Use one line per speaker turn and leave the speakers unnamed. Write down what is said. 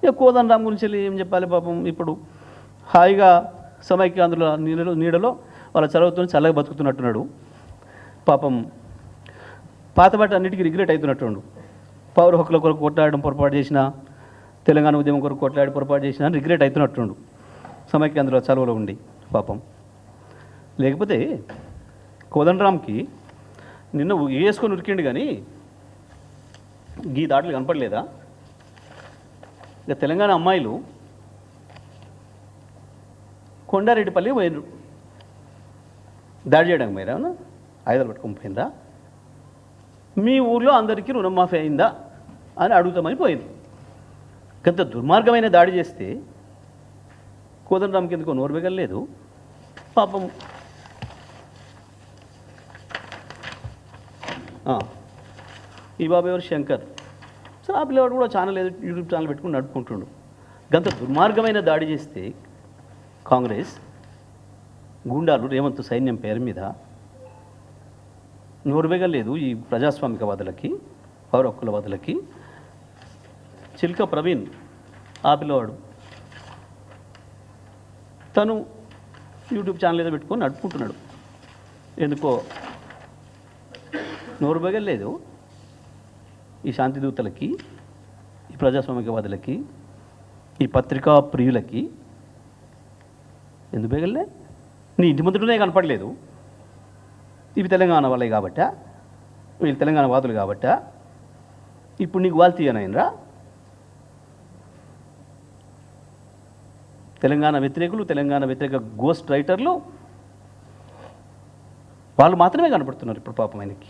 ఇక కోదండరామ్ గురించి ఏం చెప్పాలి పాపం. ఇప్పుడు హాయిగా సమైక్యాంధ్రుల నీడలో వాళ్ళ చదువుతో చల్లగా బతుకుతున్నట్టున్నాడు పాపం. పాతబట్ట అన్నిటికీ రిగ్రెట్ అవుతున్నట్టుండు. పౌర హక్కుల కొరకు కొట్లాడడం పొరపాటు చేసిన, తెలంగాణ ఉద్యమం కొరకు కొట్లాడి పొరపాటు చేసిన అని రిగ్రెట్ అవుతున్నట్టుండు సమైక్యాంధ్రుల చదువులో ఉండి పాపం. లేకపోతే కోదండరామ్కి నిన్న వేసుకొని ఉరికిండు కానీ గీ దాడులు కనపడలేదా? ఇక తెలంగాణ అమ్మాయిలు కొండారెడ్డిపల్లి పోయినరు దాడి చేయడానికి. మీరు ఏమన్నా ఆయుధాలు పట్టుకొని పోయిందా? మీ ఊర్లో అందరికీ రుణమాఫీ అయిందా అని అడుగుతామని పోయింది. కొంత దుర్మార్గమైన దాడి చేస్తే కోదండరామ్కి ఎందుకో నోరు వెగలేదు పాపం. ఈ బాబు ఎవరు? శంకర్. సో ఆ పిల్లవాడు కూడా ఛానల్ ఏదో యూట్యూబ్ ఛానల్ పెట్టుకుని నడుపుకుంటుండు. గంత దుర్మార్గమైన దాడి చేస్తే కాంగ్రెస్ గూండాలు రేవంత్ సైన్యం పేరు మీద నోరువెగలేదు ఈ ప్రజాస్వామికవాదులకి, పౌర హక్కులవాదులకి. చిల్క ప్రవీణ్ ఆ పిల్లవాడు తను యూట్యూబ్ ఛానల్ ఏదో పెట్టుకొని నడుపుకుంటున్నాడు. ఎందుకో నోరువెగలేదు ఈ శాంతిదూతలకి, ఈ ప్రజాస్వామికవాదులకి, ఈ పత్రికా ప్రియులకి. ఎందుకు బేగలే? నీ ఇంటి ముందునే కనపడలేదు. ఇవి తెలంగాణ వాళ్ళే కాబట్టా, వీళ్ళు తెలంగాణ వాదులు కాబట్టా ఇప్పుడు నీకు వాళ్ళు తీయనైనరా? తెలంగాణ వ్యతిరేకులు, తెలంగాణ వ్యతిరేక గోస్ట్ రైటర్లు వాళ్ళు మాత్రమే కనపడుతున్నారు ఇప్పుడు పాపం ఆయనకి.